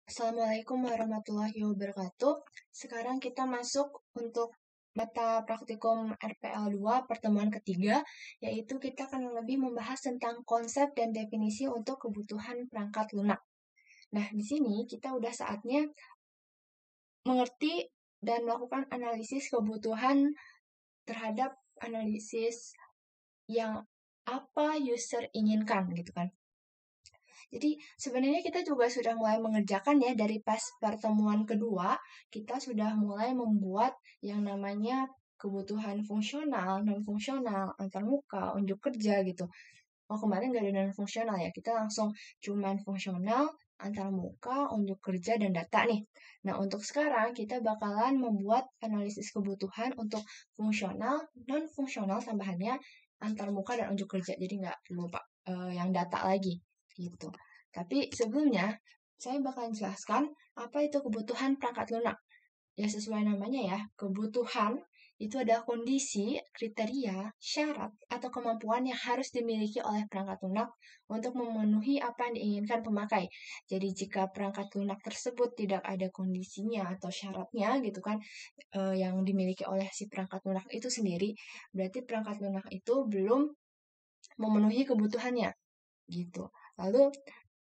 Assalamualaikum warahmatullahi wabarakatuh. Sekarang kita masuk untuk mata praktikum RPL 2 pertemuan ketiga, yaitu kita akan lebih membahas tentang konsep dan definisi untuk kebutuhan perangkat lunak. Nah, di sini kita udah saatnya mengerti dan melakukan analisis kebutuhan terhadap analisis yang apa user inginkan gitu kan. Jadi sebenarnya kita juga sudah mulai mengerjakan ya dari pas pertemuan kedua, kita sudah mulai membuat yang namanya kebutuhan fungsional, non-fungsional, antarmuka, unjuk kerja gitu. Oh kemarin nggak ada non-fungsional ya, kita langsung cuman fungsional, antarmuka, unjuk kerja, dan data nih. Nah untuk sekarang kita bakalan membuat analisis kebutuhan untuk fungsional, non-fungsional tambahannya antarmuka dan unjuk kerja. Jadi nggak perlu yang data lagi gitu. Tapi sebelumnya saya bakal jelaskan apa itu kebutuhan perangkat lunak. Ya sesuai namanya ya, kebutuhan itu adalah kondisi, kriteria, syarat, atau kemampuan yang harus dimiliki oleh perangkat lunak untuk memenuhi apa yang diinginkan pemakai. Jadi jika perangkat lunak tersebut tidak ada kondisinya atau syaratnya gitu kan, yang dimiliki oleh si perangkat lunak itu sendiri, berarti perangkat lunak itu belum memenuhi kebutuhannya gitu. Lalu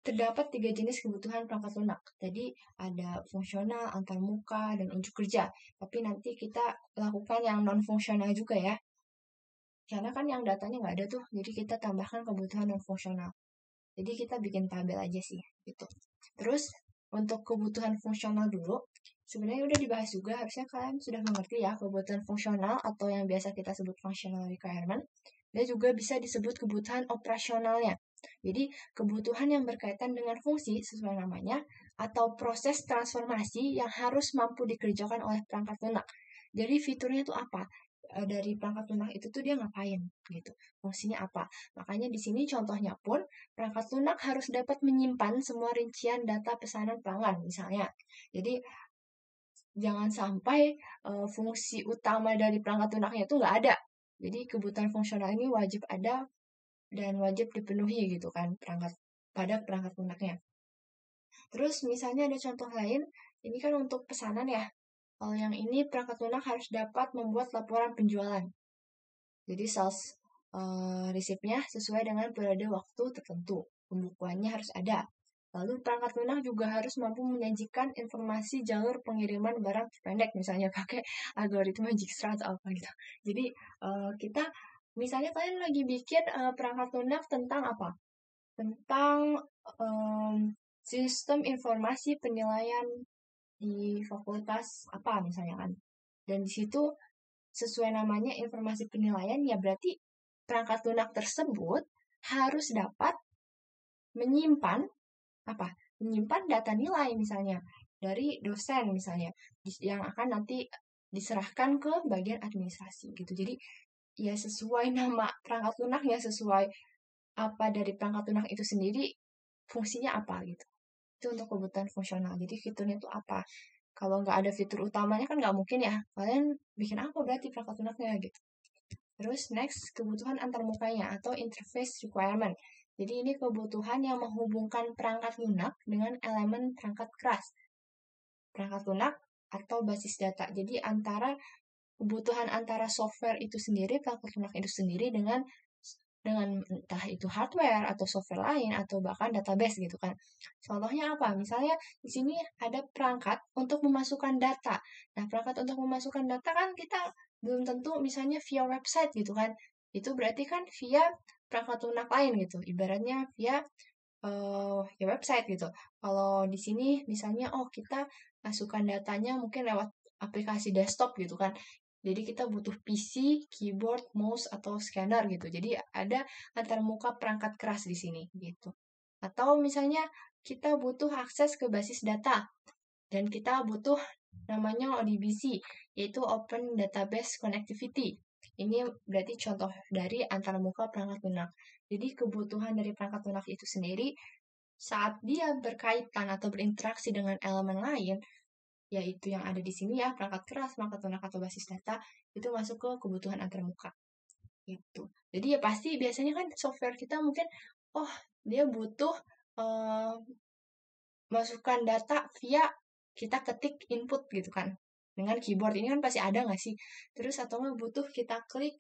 terdapat 3 jenis kebutuhan perangkat lunak. Jadi ada fungsional, antarmuka, dan unjuk kerja. Tapi nanti kita lakukan yang non-fungsional juga ya. Karena kan yang datanya nggak ada tuh, jadi kita tambahkan kebutuhan non-fungsional. Jadi kita bikin tabel aja sih, gitu. Terus untuk kebutuhan fungsional dulu, sebenarnya udah dibahas juga, harusnya kalian sudah mengerti ya kebutuhan fungsional atau yang biasa kita sebut functional requirement. Dia juga bisa disebut kebutuhan operasionalnya. Jadi, kebutuhan yang berkaitan dengan fungsi sesuai namanya atau proses transformasi yang harus mampu dikerjakan oleh perangkat lunak. Jadi, fiturnya itu apa? Dari perangkat lunak itu tuh dia ngapain gitu. Fungsinya apa? Makanya di sini contohnya pun perangkat lunak harus dapat menyimpan semua rincian data pesanan pelanggan misalnya. Jadi jangan sampai fungsi utama dari perangkat lunaknya itu nggak ada. Jadi kebutuhan fungsional ini wajib ada dan wajib dipenuhi gitu kan pada perangkat lunaknya. Terus misalnya ada contoh lain, ini kan untuk pesanan ya. Kalau yang ini perangkat lunak harus dapat membuat laporan penjualan. Jadi sales receipt-nya sesuai dengan periode waktu tertentu. Pembukuannya harus ada. Lalu perangkat lunak juga harus mampu menyajikan informasi jalur pengiriman barang terpendek, misalnya pakai algoritma Dijkstra atau apa gitu. Jadi kita, misalnya kalian lagi bikin perangkat lunak tentang apa? Tentang sistem informasi penilaian di fakultas apa misalnya kan. Dan di situ sesuai namanya informasi penilaian ya berarti perangkat lunak tersebut harus dapat menyimpan apa? Menyimpan data nilai misalnya dari dosen misalnya yang akan nanti diserahkan ke bagian administrasi gitu. Jadi ya sesuai nama perangkat lunak ya sesuai apa dari perangkat lunak itu sendiri fungsinya apa gitu. Itu untuk kebutuhan fungsional. Jadi fiturnya itu apa? Kalau nggak ada fitur utamanya kan nggak mungkin ya. Kalian bikin apa berarti perangkat lunaknya gitu. Terus next, kebutuhan antarmukanya atau interface requirement. Jadi ini kebutuhan yang menghubungkan perangkat lunak dengan elemen perangkat keras. Perangkat lunak atau basis data. Jadi kebutuhan antara software itu sendiri, perangkat lunak itu sendiri dengan entah itu hardware atau software lain atau bahkan database gitu kan. Contohnya apa? Misalnya di sini ada perangkat untuk memasukkan data. Nah, perangkat untuk memasukkan data kan kita belum tentu misalnya via website gitu kan. Itu berarti kan via perangkat lunak lain gitu. Ibaratnya via ya website gitu. Kalau di sini misalnya oh kita masukkan datanya mungkin lewat aplikasi desktop gitu kan. Jadi kita butuh PC, keyboard, mouse atau scanner gitu. Jadi ada antarmuka perangkat keras di sini gitu. Atau misalnya kita butuh akses ke basis data dan kita butuh namanya ODBC yaitu Open Database Connectivity. Ini berarti contoh dari antarmuka perangkat lunak. Jadi kebutuhan dari perangkat lunak itu sendiri saat dia berkaitan atau berinteraksi dengan elemen lain, yaitu yang ada di sini ya, perangkat keras, perangkat lunak atau basis data, itu masuk ke kebutuhan antarmuka. Gitu. Jadi ya pasti biasanya kan software kita mungkin, oh dia butuh masukkan data via kita ketik input gitu kan. Dengan keyboard ini kan pasti ada nggak sih? Terus atau nggak butuh kita klik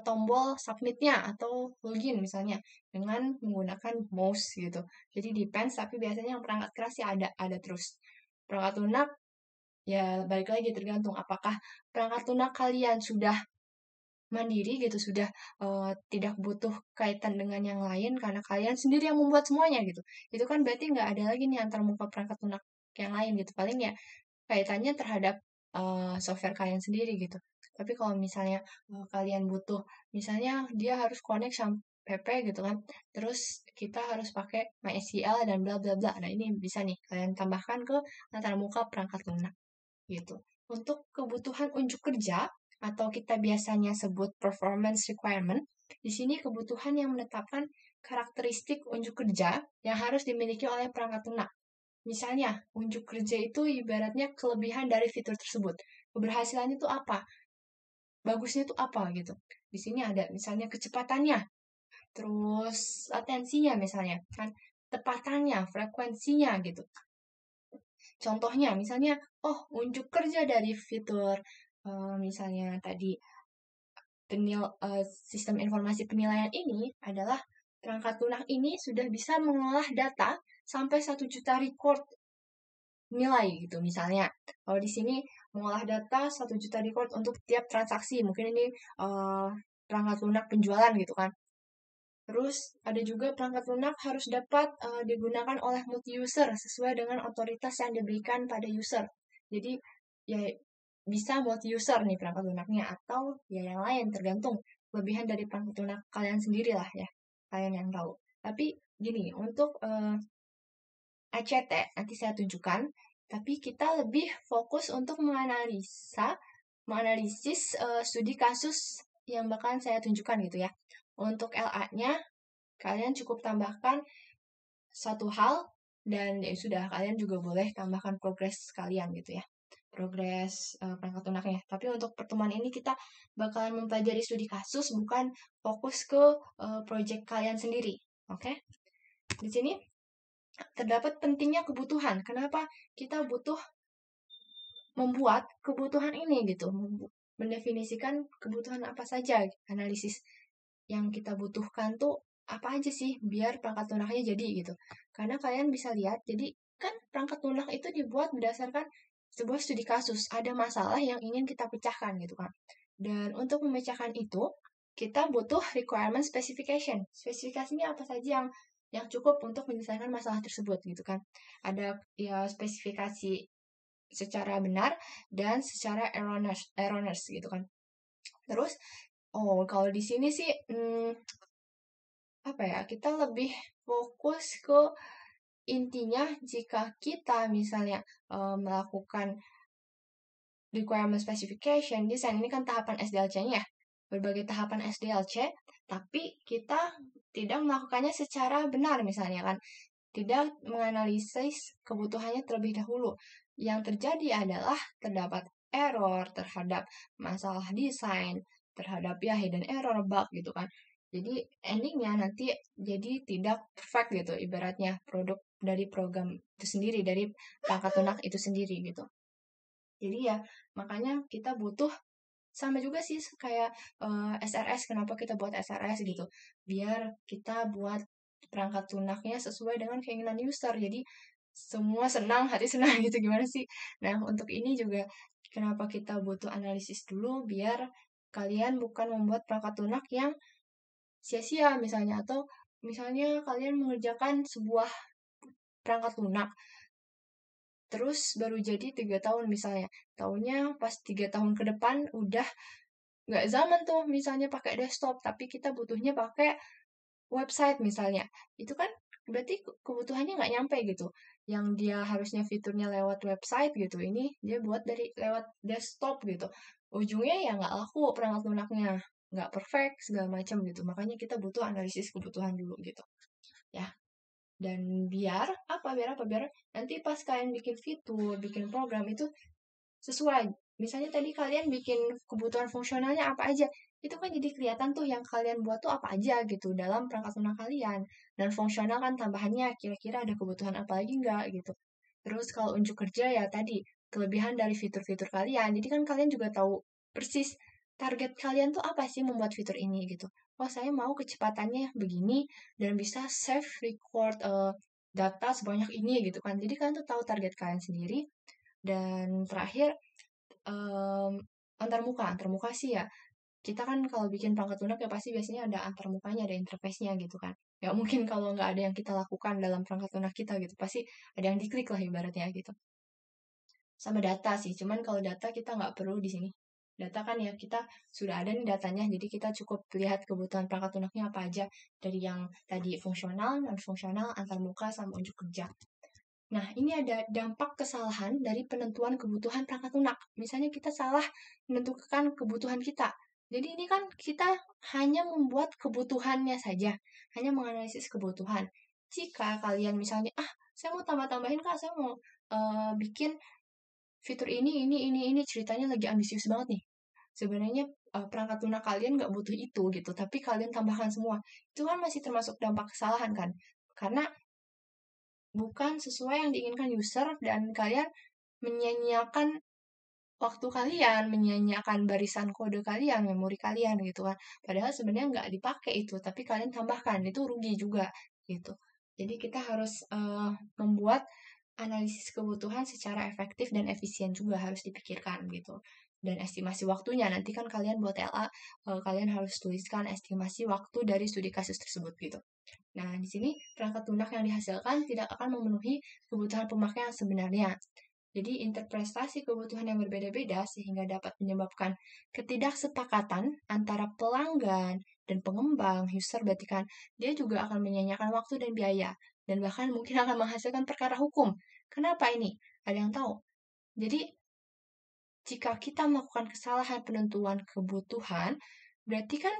tombol submit-nya atau login misalnya dengan menggunakan mouse gitu. Jadi depends, tapi biasanya yang perangkat keras sih ada terus. Perangkat lunak ya balik lagi tergantung apakah perangkat lunak kalian sudah mandiri gitu, sudah tidak butuh kaitan dengan yang lain karena kalian sendiri yang membuat semuanya gitu. Itu kan berarti nggak ada lagi nih antar muka perangkat lunak yang lain gitu. Paling ya kaitannya terhadap software kalian sendiri gitu. Tapi kalau misalnya kalian butuh, misalnya dia harus connect sama PP gitu kan, terus kita harus pakai MySQL dan bla bla bla. Nah ini bisa nih kalian tambahkan ke antarmuka perangkat lunak gitu. Untuk kebutuhan unjuk kerja atau kita biasanya sebut performance requirement, di sini kebutuhan yang menetapkan karakteristik unjuk kerja yang harus dimiliki oleh perangkat lunak. Misalnya, unjuk kerja itu ibaratnya kelebihan dari fitur tersebut. Keberhasilannya itu apa? Bagusnya itu apa gitu. Di sini ada misalnya kecepatannya, terus latensinya misalnya, kan tepatannya, frekuensinya gitu. Contohnya misalnya, oh unjuk kerja dari fitur misalnya tadi sistem informasi penilaian ini adalah perangkat lunak ini sudah bisa mengolah data sampai 1 juta record nilai gitu misalnya. Kalau di sini mengolah data 1 juta record untuk tiap transaksi. Mungkin ini perangkat lunak penjualan gitu kan. Terus ada juga perangkat lunak harus dapat digunakan oleh multi-user sesuai dengan otoritas yang diberikan pada user. Jadi ya bisa multi-user nih perangkat lunaknya atau ya yang lain tergantung kelebihan dari perangkat lunak kalian sendiri lah ya. Kalian yang tahu. Tapi gini, untuk ACT nanti saya tunjukkan, tapi kita lebih fokus untuk menganalisis studi kasus yang bakalan saya tunjukkan gitu ya. Untuk LA-nya, kalian cukup tambahkan satu hal, dan ya sudah, kalian juga boleh tambahkan progres kalian gitu ya. Progres perangkat lunaknya. Tapi untuk pertemuan ini kita bakalan mempelajari studi kasus, bukan fokus ke project kalian sendiri. Oke? Di sini terdapat pentingnya kebutuhan. Kenapa kita butuh membuat kebutuhan ini gitu, mendefinisikan kebutuhan apa saja, analisis yang kita butuhkan tuh apa aja sih biar perangkat lunaknya jadi gitu. Karena kalian bisa lihat, jadi kan perangkat lunak itu dibuat berdasarkan sebuah studi kasus, ada masalah yang ingin kita pecahkan gitu kan. Dan untuk memecahkan itu, kita butuh requirement specification. Spesifikasinya apa saja yang cukup untuk menyelesaikan masalah tersebut gitu kan. Ada ya spesifikasi secara benar dan secara erroneous gitu kan. Terus kalau di sini sih apa ya, kita lebih fokus ke intinya jika kita misalnya melakukan requirement specification design, ini kan tahapan SDLC-nya ya, berbagai tahapan SDLC, tapi kita tidak melakukannya secara benar misalnya kan, tidak menganalisis kebutuhannya terlebih dahulu. Yang terjadi adalah terdapat error terhadap masalah desain, terhadap ya hidden error, bug gitu kan. Jadi endingnya nanti jadi tidak perfect gitu, ibaratnya produk dari program itu sendiri, dari perangkat lunak itu sendiri gitu. Jadi ya makanya kita butuh sama juga sih kayak SRS. Kenapa kita buat SRS gitu? Biar kita buat perangkat lunaknya sesuai dengan keinginan user. Jadi semua senang, hati senang gitu, gimana sih? Nah, untuk ini juga kenapa kita butuh analisis dulu biar kalian bukan membuat perangkat lunak yang sia-sia misalnya, atau misalnya kalian mengerjakan sebuah perangkat lunak terus baru jadi 3 tahun misalnya. Tahunnya pas 3 tahun ke depan udah nggak zaman tuh misalnya pakai desktop, tapi kita butuhnya pakai website misalnya. Itu kan berarti kebutuhannya nggak nyampe gitu. Yang dia harusnya fiturnya lewat website gitu, ini dia buat dari lewat desktop gitu. Ujungnya ya nggak laku perangkat lunaknya, nggak perfect segala macam gitu. Makanya kita butuh analisis kebutuhan dulu gitu. Ya. Dan biar apa? Biar nanti pas kalian bikin fitur, bikin program itu sesuai. Misalnya tadi kalian bikin kebutuhan fungsionalnya apa aja, itu kan jadi kelihatan tuh yang kalian buat tuh apa aja gitu dalam perangkat lunak kalian. Dan fungsional kan tambahannya kira-kira ada kebutuhan apa lagi nggak gitu. Terus kalau unjuk kerja ya tadi, kelebihan dari fitur-fitur kalian. Jadi kan kalian juga tahu persis target kalian tuh apa sih membuat fitur ini gitu. Oh saya mau kecepatannya begini dan bisa save record data sebanyak ini gitu kan. Jadi kalian tuh tahu target kalian sendiri. Dan terakhir antar muka sih ya kita kan kalau bikin perangkat lunak ya pasti biasanya ada antar mukanya, ada interface-nya gitu kan. Ya mungkin kalau nggak ada yang kita lakukan dalam perangkat lunak kita gitu, pasti ada yang diklik lah ibaratnya gitu. Sama data sih, cuman kalau data kita nggak perlu di sini. Data kan ya kita sudah ada nih datanya, jadi kita cukup lihat kebutuhan perangkat lunaknya apa aja. Dari yang tadi fungsional, non-fungsional, antar muka, sama unjuk kerja. Nah, ini ada dampak kesalahan dari penentuan kebutuhan perangkat lunak. Misalnya kita salah menentukan kebutuhan kita. Jadi ini kan kita hanya membuat kebutuhannya saja, hanya menganalisis kebutuhan. Jika kalian misalnya, saya mau tambah-tambahin kak, saya mau bikin fitur ini, ceritanya lagi ambisius banget nih. Sebenarnya perangkat lunak kalian nggak butuh itu gitu, tapi kalian tambahkan semua. Itu kan masih termasuk dampak kesalahan kan? Karena bukan sesuai yang diinginkan user dan kalian menyia-nyiakan waktu kalian, menyia-nyiakan barisan kode kalian, memori kalian gitu kan. Padahal sebenarnya nggak dipakai itu, tapi kalian tambahkan, itu rugi juga gitu. Jadi kita harus membuat analisis kebutuhan secara efektif dan efisien juga harus dipikirkan gitu. Dan estimasi waktunya, nanti kan kalian buat LA, kalian harus tuliskan estimasi waktu dari studi kasus tersebut gitu. Nah, di sini perangkat lunak yang dihasilkan tidak akan memenuhi kebutuhan pemakai yang sebenarnya. Jadi, interpretasi kebutuhan yang berbeda-beda sehingga dapat menyebabkan ketidaksepakatan antara pelanggan dan pengembang, user berarti kan, dia juga akan menyanyikan waktu dan biaya, dan bahkan mungkin akan menghasilkan perkara hukum. Kenapa ini? Ada yang tahu? Jadi, jika kita melakukan kesalahan penentuan kebutuhan, berarti kan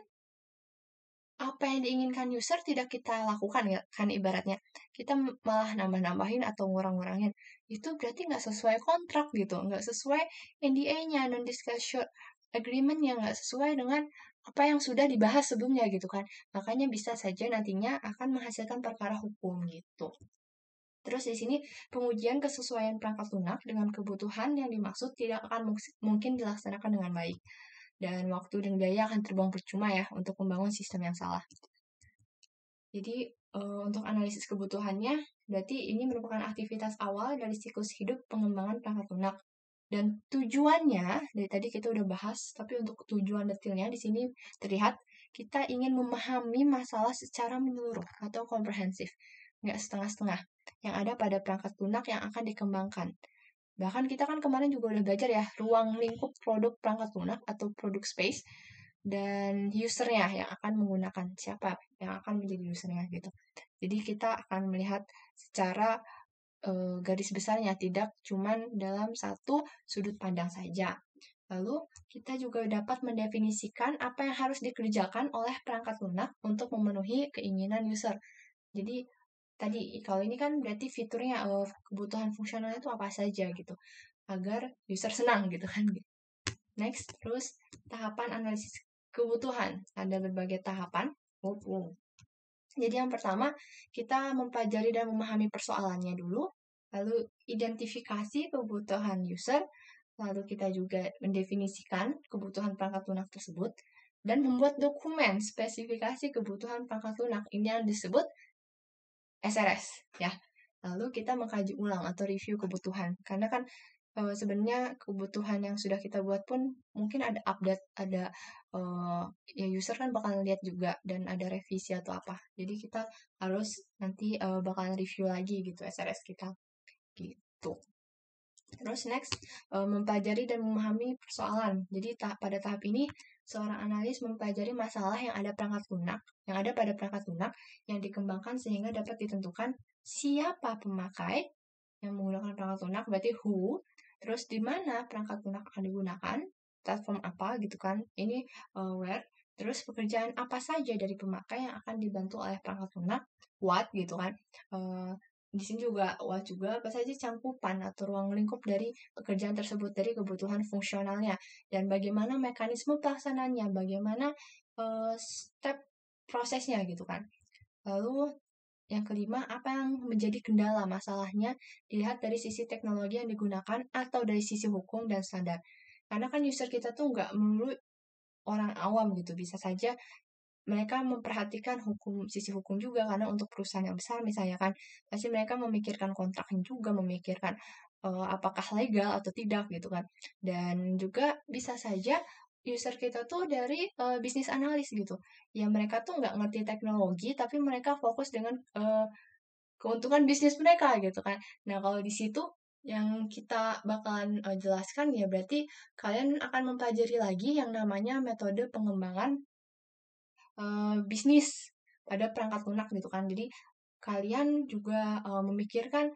apa yang diinginkan user tidak kita lakukan ya kan ibaratnya kita malah nambah-nambahin atau ngurang-ngurangin itu berarti nggak sesuai kontrak gitu nggak sesuai NDA-nya non-disclosure agreement yang nggak sesuai dengan apa yang sudah dibahas sebelumnya gitu kan makanya bisa saja nantinya akan menghasilkan perkara hukum gitu. Terus di sini pengujian kesesuaian perangkat lunak dengan kebutuhan yang dimaksud tidak akan mungkin dilaksanakan dengan baik dan waktu dan biaya akan terbuang percuma ya untuk membangun sistem yang salah. Jadi untuk analisis kebutuhannya, berarti ini merupakan aktivitas awal dari siklus hidup pengembangan perangkat lunak. Dan tujuannya, dari tadi kita udah bahas, tapi untuk tujuan detailnya di sini terlihat kita ingin memahami masalah secara menyeluruh atau komprehensif, nggak setengah-setengah, yang ada pada perangkat lunak yang akan dikembangkan. Bahkan kita kan kemarin juga udah belajar ya, ruang lingkup produk perangkat lunak atau produk space, dan usernya yang akan menggunakan siapa yang akan menjadi usernya gitu. Jadi kita akan melihat secara garis besarnya tidak cuman dalam satu sudut pandang saja. Lalu kita juga dapat mendefinisikan apa yang harus dikerjakan oleh perangkat lunak untuk memenuhi keinginan user. Jadi tadi kalau ini kan berarti fiturnya kebutuhan fungsionalnya itu apa saja gitu agar user senang gitu kan. Next, terus tahapan analisis kebutuhan. Ada berbagai tahapan. Jadi yang pertama, kita mempelajari dan memahami persoalannya dulu, lalu identifikasi kebutuhan user, lalu kita juga mendefinisikan kebutuhan perangkat lunak tersebut, dan membuat dokumen spesifikasi kebutuhan perangkat lunak. Ini yang disebut SRS, ya. Lalu kita mengkaji ulang atau review kebutuhan, karena kan sebenarnya kebutuhan yang sudah kita buat pun mungkin ada update, ada ya user kan bakalan lihat juga dan ada revisi atau apa. Jadi kita harus nanti bakalan review lagi gitu SRS kita gitu. Terus next, mempelajari dan memahami persoalan. Jadi pada tahap ini seorang analis mempelajari masalah yang ada pada perangkat lunak yang dikembangkan sehingga dapat ditentukan siapa pemakai yang menggunakan perangkat lunak, berarti who, terus di mana perangkat lunak akan digunakan, platform apa gitu kan, ini where, terus pekerjaan apa saja dari pemakai yang akan dibantu oleh perangkat lunak, what gitu kan, di sini juga apa saja cangkupan atau ruang lingkup dari pekerjaan tersebut, dari kebutuhan fungsionalnya, dan bagaimana mekanisme pelaksanaannya, bagaimana step prosesnya gitu kan. Lalu yang kelima, apa yang menjadi kendala masalahnya dilihat dari sisi teknologi yang digunakan atau dari sisi hukum dan standar. Karena kan user kita tuh nggak melulu orang awam gitu, bisa saja mereka memperhatikan sisi hukum juga, karena untuk perusahaan yang besar misalnya kan, pasti mereka memikirkan kontraknya juga, memikirkan apakah legal atau tidak gitu kan. Dan juga bisa saja user kita tuh dari bisnis analis gitu, ya mereka tuh nggak ngerti teknologi, tapi mereka fokus dengan keuntungan bisnis mereka gitu kan. Nah kalau di situ yang kita bakalan jelaskan ya berarti kalian akan mempelajari lagi yang namanya metode pengembangan bisnis pada perangkat lunak gitu kan. Jadi kalian juga memikirkan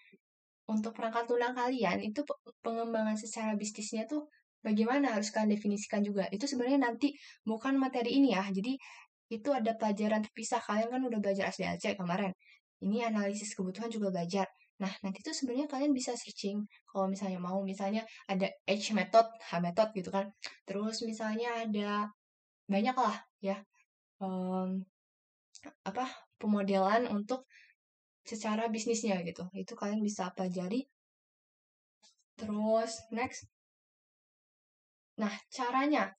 untuk perangkat lunak kalian itu pengembangan secara bisnisnya tuh bagaimana, harus kalian definisikan juga. Itu sebenarnya nanti bukan materi ini ya. Jadi itu ada pelajaran terpisah. Kalian kan udah belajar SDLC kemarin. Ini analisis kebutuhan juga belajar. Nah, nanti tuh sebenarnya kalian bisa searching kalau misalnya mau, misalnya ada H method, H method gitu kan. Terus misalnya ada banyak lah ya em, pemodelan untuk secara bisnisnya gitu. Itu kalian bisa pelajari. Terus next. Nah, caranya.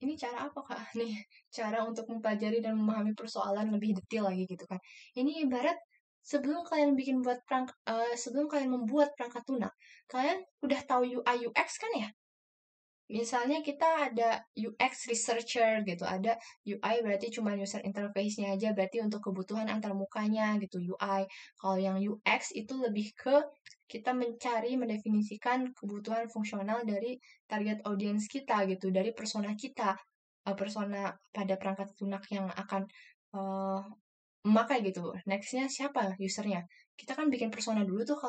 Ini cara apa Kak? Nih, cara untuk mempelajari dan memahami persoalan lebih detail lagi gitu kan. Ini ibarat sebelum kalian membuat perangkat lunak, kalian udah tahu UI UX kan ya? Misalnya kita ada UX researcher gitu, ada UI berarti cuma user interface-nya aja, berarti untuk kebutuhan antarmukanya gitu UI. Kalau yang UX itu lebih ke kita mencari, mendefinisikan kebutuhan fungsional dari target audience kita gitu, dari persona kita, persona pada perangkat lunak yang akan uh, memakai gitu. Nextnya siapa usernya? Kita kan bikin persona dulu tuh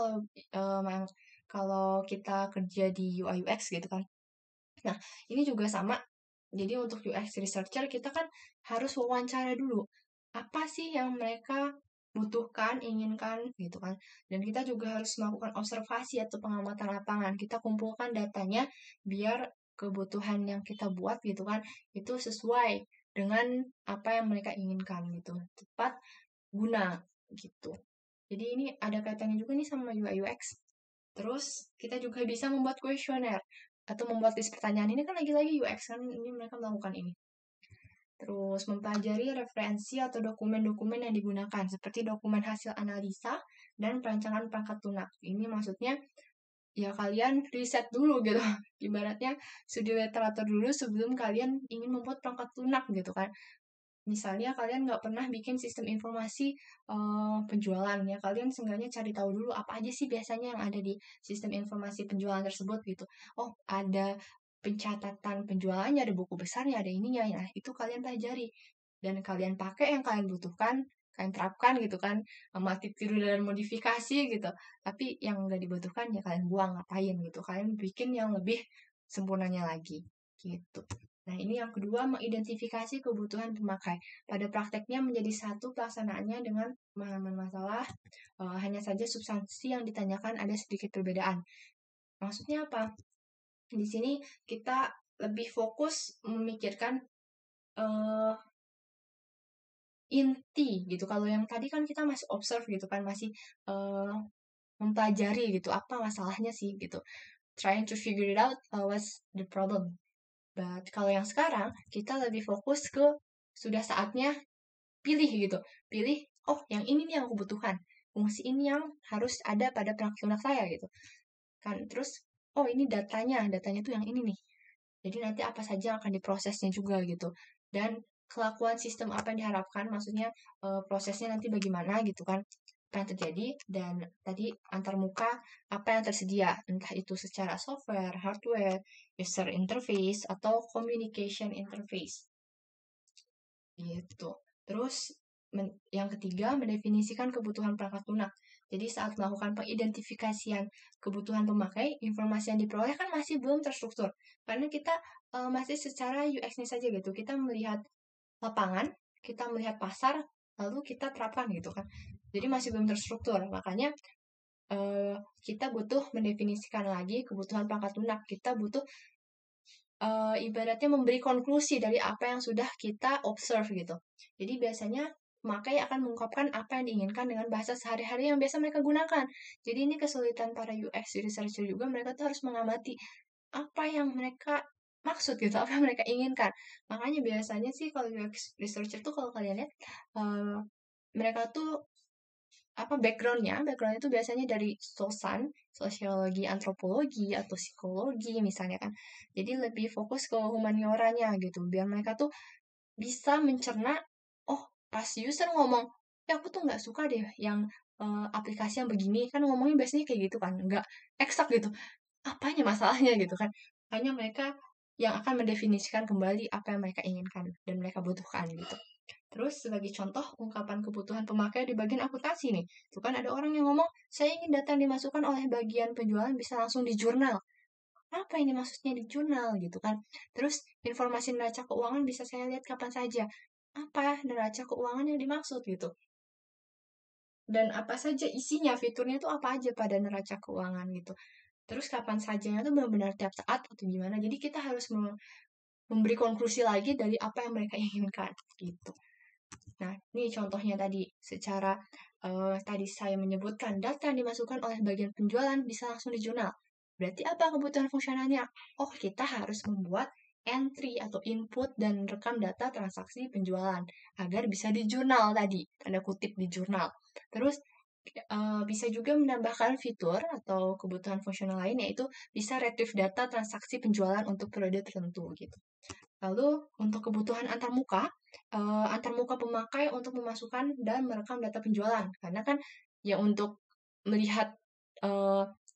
kalau kita kerja di UI UX gitu kan. Nah, ini juga sama. Jadi untuk UX researcher kita kan harus wawancara dulu. Apa sih yang mereka butuhkan, inginkan gitu kan. Dan kita juga harus melakukan observasi atau pengamatan lapangan. Kita kumpulkan datanya biar kebutuhan yang kita buat gitu kan itu sesuai dengan apa yang mereka inginkan gitu. Tepat guna gitu. Jadi ini ada kaitannya juga nih sama UI UX. Terus kita juga bisa membuat kuesioner atau membuat list pertanyaan. Ini kan lagi-lagi UX kan, ini mereka melakukan ini. Terus mempelajari referensi atau dokumen-dokumen yang digunakan seperti dokumen hasil analisa dan perancangan perangkat lunak. Ini maksudnya ya kalian riset dulu gitu. Ibaratnya studi literatur dulu sebelum kalian ingin membuat perangkat lunak gitu kan. Misalnya kalian nggak pernah bikin sistem informasi penjualan ya, kalian seenggaknya cari tahu dulu apa aja sih biasanya yang ada di sistem informasi penjualan tersebut gitu. Oh, ada pencatatan penjualannya, ada buku besarnya, ada ininya. Nah, itu kalian pelajari dan kalian pakai yang kalian butuhkan, kalian terapkan gitu kan, mati tiru dan modifikasi gitu. Tapi yang nggak dibutuhkan ya kalian buang, ngapain gitu. Kalian bikin yang lebih sempurnanya lagi gitu. Nah, ini yang kedua, mengidentifikasi kebutuhan pemakai. Pada prakteknya menjadi satu pelaksanaannya dengan pemahaman masalah, hanya saja substansi yang ditanyakan ada sedikit perbedaan. Maksudnya apa? Di sini kita lebih fokus memikirkan inti gitu. Kalau yang tadi kan kita masih observe gitu kan, masih mempelajari gitu, apa masalahnya sih gitu. Trying to figure it out, what's the problem. But kalau yang sekarang, kita lebih fokus ke sudah saatnya pilih gitu. Pilih, oh yang ini nih yang aku butuhkan. Fungsi ini yang harus ada pada perangkat lunak saya gitu. Kan terus, oh ini datanya tuh yang ini nih. Jadi nanti apa saja yang akan diprosesnya juga gitu. Dan kelakuan sistem apa yang diharapkan, maksudnya prosesnya nanti bagaimana gitu kan apa yang terjadi, dan tadi antar muka apa yang tersedia, entah itu secara software, hardware, user interface, atau communication interface. Gitu. Terus yang ketiga, mendefinisikan kebutuhan perangkat lunak. Jadi saat melakukan pengidentifikasian kebutuhan pemakai, informasi yang diperoleh kan masih belum terstruktur. Karena kita masih secara UX-nya saja gitu. Kita melihat lapangan, kita melihat pasar, lalu kita terapkan gitu kan. Jadi masih belum terstruktur. Makanya kita butuh mendefinisikan lagi kebutuhan perangkat lunak. Kita butuh ibaratnya memberi konklusi dari apa yang sudah kita observe gitu. Jadi biasanya pemakai akan mengungkapkan apa yang diinginkan dengan bahasa sehari-hari yang biasa mereka gunakan. Jadi ini kesulitan para UX researcher juga, mereka tuh harus mengamati apa yang mereka maksud gitu, apa yang mereka inginkan. Makanya biasanya sih kalau UX researcher tuh kalau kalian lihat, mereka tuh backgroundnya itu biasanya dari sosiologi, antropologi, atau psikologi misalnya kan. Jadi lebih fokus ke humanioranya gitu, biar mereka tuh bisa mencerna, oh pas user ngomong, aku tuh nggak suka deh yang aplikasi yang begini, kan ngomongnya biasanya kayak gitu kan, nggak eksak gitu, apanya masalahnya gitu kan. Hanya mereka yang akan mendefinisikan kembali apa yang mereka inginkan dan mereka butuhkan gitu. Terus sebagai contoh ungkapan kebutuhan pemakai di bagian akuntansi nih. Itu kan ada orang yang ngomong, saya ingin data yang dimasukkan oleh bagian penjualan bisa langsung di jurnal. Apa ini maksudnya di jurnal gitu kan? Terus informasi neraca keuangan bisa saya lihat kapan saja. Apa neraca keuangan yang dimaksud gitu? Dan apa saja isinya, fiturnya itu apa aja pada neraca keuangan gitu. Terus kapan sajanya itu benar-benar tiap saat atau gimana. Jadi kita harus memberi konklusi lagi dari apa yang mereka inginkan gitu. Nah, ini contohnya tadi. Secara tadi saya menyebutkan data yang dimasukkan oleh bagian penjualan bisa langsung di jurnal. Berarti apa kebutuhan fungsionalnya? Oh, kita harus membuat entry atau input dan rekam data transaksi penjualan agar bisa di jurnal tadi, tanda kutip di jurnal. Terus bisa juga menambahkan fitur atau kebutuhan fungsional lain, yaitu bisa retrieve data transaksi penjualan untuk periode tertentu gitu. Lalu untuk kebutuhan antarmuka pemakai untuk memasukkan dan merekam data penjualan. Karena kan ya untuk melihat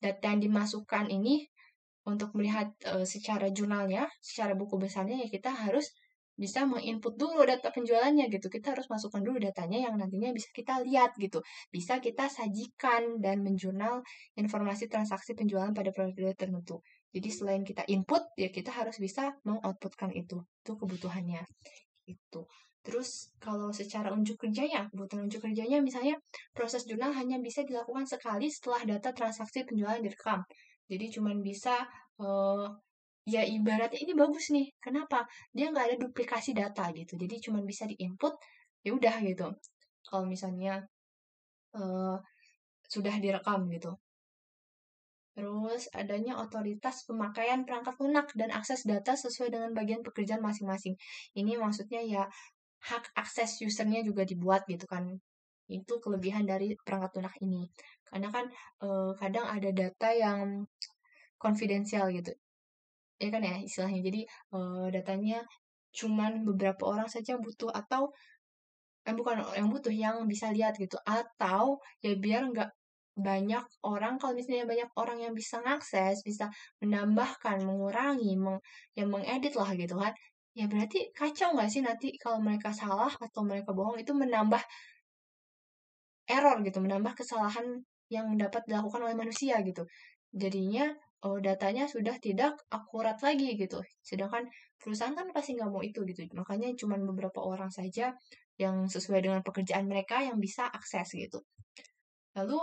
data yang dimasukkan ini, untuk melihat secara jurnalnya, secara buku besarnya, ya kita harus bisa menginput dulu data penjualannya gitu. Kita harus masukkan dulu datanya yang nantinya bisa kita lihat gitu. Bisa kita sajikan dan menjurnal informasi transaksi penjualan pada periode tertentu. Jadi selain kita input, ya kita harus bisa mengoutputkan itu. Itu kebutuhannya. Itu. Terus kalau secara unjuk kerjanya, kebutuhan unjuk kerjanya misalnya proses jurnal hanya bisa dilakukan sekali setelah data transaksi penjualan direkam. Jadi cuma bisa ya ibaratnya ini bagus nih. Kenapa? Dia nggak ada duplikasi data gitu. Jadi cuma bisa diinput, ya udah gitu. Kalau misalnya uh, sudah direkam gitu. Terus adanya otoritas pemakaian perangkat lunak dan akses data sesuai dengan bagian pekerjaan masing-masing. Ini maksudnya ya hak akses usernya juga dibuat gitu kan. Itu kelebihan dari perangkat lunak ini. Karena kan kadang ada data yang konfidensial gitu. Ya kan ya istilahnya. Jadi datanya cuman beberapa orang saja butuh, atau bukan yang butuh, yang bisa lihat gitu. Atau ya biar nggak banyak orang, kalau misalnya banyak orang yang bisa ngakses, bisa menambahkan, mengurangi, yang mengedit lah gitu kan. Ya berarti kacau nggak sih nanti kalau mereka salah atau mereka bohong, itu menambah error gitu, menambah kesalahan yang dapat dilakukan oleh manusia gitu. Jadinya datanya sudah tidak akurat lagi gitu. Sedangkan perusahaan kan pasti nggak mau itu gitu. Makanya cuma beberapa orang saja yang sesuai dengan pekerjaan mereka yang bisa akses gitu. Lalu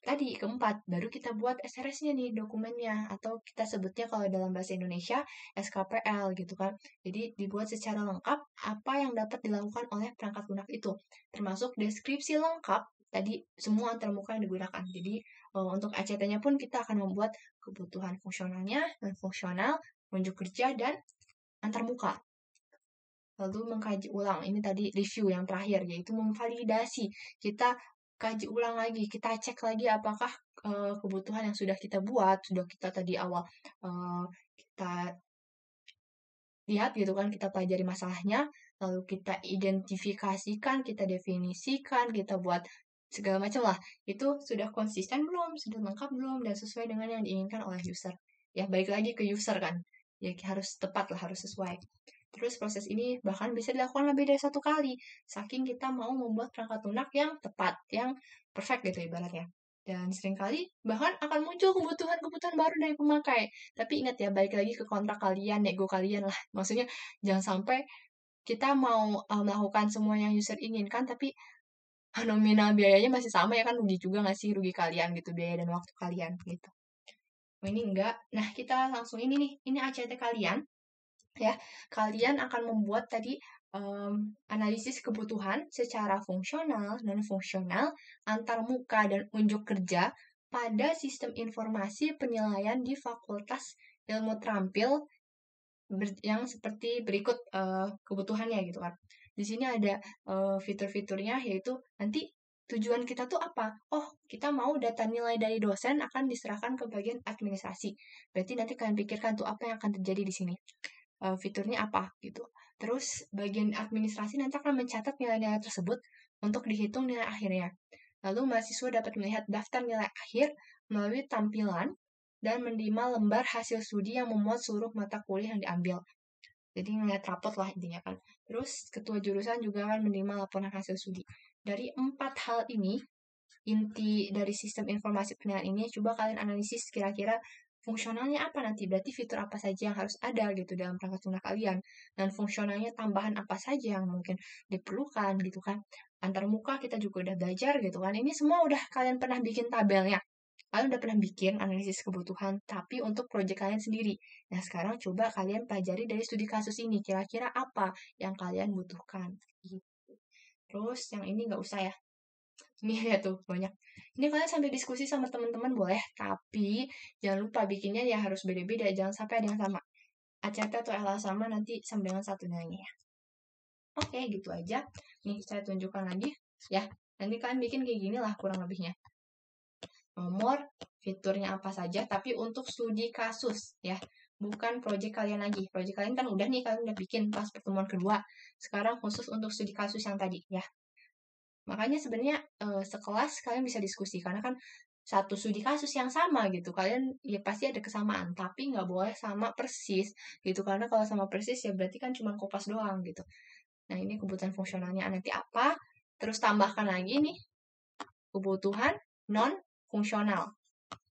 tadi keempat, baru kita buat SRS-nya nih, dokumennya, atau kita sebutnya kalau dalam bahasa Indonesia SKPL gitu kan. Jadi dibuat secara lengkap apa yang dapat dilakukan oleh perangkat lunak itu, termasuk deskripsi lengkap tadi semua antarmuka yang digunakan. Jadi untuk ACT-nya pun kita akan membuat kebutuhan fungsionalnya, non fungsional, unjuk kerja, dan antarmuka. Lalu mengkaji ulang, ini tadi review yang terakhir, yaitu memvalidasi. Kita kaji ulang lagi, kita cek lagi apakah kebutuhan yang sudah kita buat, sudah kita tadi awal kita lihat gitu kan, kita pelajari masalahnya, lalu kita identifikasikan, kita definisikan, kita buat segala macam lah. Itu sudah konsisten belum, sudah lengkap belum, dan sesuai dengan yang diinginkan oleh user. Ya, baik lagi ke user kan. Ya, harus tepat lah, harus sesuai. Terus proses ini bahkan bisa dilakukan lebih dari satu kali, saking kita mau membuat perangkat lunak yang tepat, yang perfect gitu ibaratnya. Dan seringkali bahkan akan muncul kebutuhan-kebutuhan baru dari pemakai. Tapi ingat ya, balik lagi ke kontrak kalian, nego kalian lah. Maksudnya jangan sampai kita mau melakukan semua yang user inginkan, tapi nominal biayanya masih sama ya kan, rugi juga nggak sih, rugi kalian gitu, biaya dan waktu kalian gitu. Ini enggak. Nah, kita langsung ini nih, ini ACT kalian ya. Kalian akan membuat tadi analisis kebutuhan secara fungsional, non-fungsional, antarmuka, dan unjuk kerja pada sistem informasi penilaian di Fakultas Ilmu Terampil yang seperti berikut kebutuhannya gitu kan. Di sini ada fitur-fiturnya, yaitu nanti tujuan kita tuh apa? Oh, kita mau data nilai dari dosen akan diserahkan ke bagian administrasi. Berarti nanti kalian pikirkan tuh apa yang akan terjadi di sini. Fiturnya apa gitu. Terus bagian administrasi nanti akan mencatat nilai-nilai tersebut untuk dihitung nilai akhirnya. Lalu mahasiswa dapat melihat daftar nilai akhir melalui tampilan dan menerima lembar hasil studi yang memuat seluruh mata kuliah yang diambil. Jadi ngeliat rapot lah intinya kan. Terus ketua jurusan juga akan menerima laporan hasil studi. Dari 4 hal ini, inti dari sistem informasi penilaian ini, coba kalian analisis kira-kira fungsionalnya apa nanti. Berarti fitur apa saja yang harus ada gitu dalam perangkat lunak kalian. Dan fungsionalnya tambahan apa saja yang mungkin diperlukan gitu kan. Antarmuka kita juga udah belajar gitu kan. Ini semua udah kalian pernah bikin tabelnya. Kalian udah pernah bikin analisis kebutuhan, tapi untuk proyek kalian sendiri. Nah, sekarang coba kalian pelajari dari studi kasus ini. Kira-kira apa yang kalian butuhkan. Gitu. Terus yang ini nggak usah ya. Ini ya tuh, banyak. Ini kalian sambil diskusi sama teman-teman boleh, tapi jangan lupa bikinnya ya harus beda-beda. Jangan sampai ada yang sama. ACT atau LA sama nanti sama dengan satu nilainya ya. Oke, gitu aja. Nih, saya tunjukkan lagi. Ya, nanti kalian bikin kayak gini lah kurang lebihnya. Nomor, fiturnya apa saja, tapi untuk studi kasus ya, bukan project kalian lagi. Project kalian kan udah nih, kalian udah bikin pas pertemuan kedua. Sekarang khusus untuk studi kasus yang tadi ya. Makanya sebenarnya sekelas kalian bisa diskusi karena kan satu studi kasus yang sama gitu. Kalian ya pasti ada kesamaan, tapi nggak boleh sama persis gitu. Karena kalau sama persis ya berarti kan cuma kopas doang gitu. Nah, ini kebutuhan fungsionalnya nanti apa? Terus tambahkan lagi nih kebutuhan non fungsional.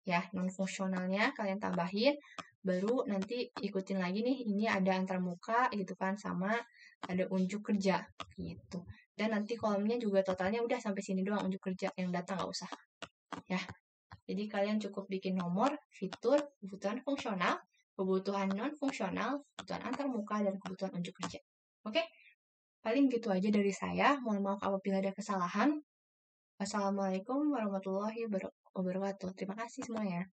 Ya, non fungsionalnya kalian tambahin, baru nanti ikutin lagi nih, ini ada antarmuka gitu kan, sama ada unjuk kerja gitu. Dan nanti kolomnya juga totalnya udah sampai sini doang, unjuk kerja, yang data nggak usah. Ya, jadi kalian cukup bikin nomor, fitur, kebutuhan fungsional, kebutuhan non fungsional, kebutuhan antarmuka, dan kebutuhan unjuk kerja. Oke, paling gitu aja dari saya. Mohon maaf apabila ada kesalahan. Wassalamualaikum warahmatullahi wabarakatuh. Terima kasih semuanya.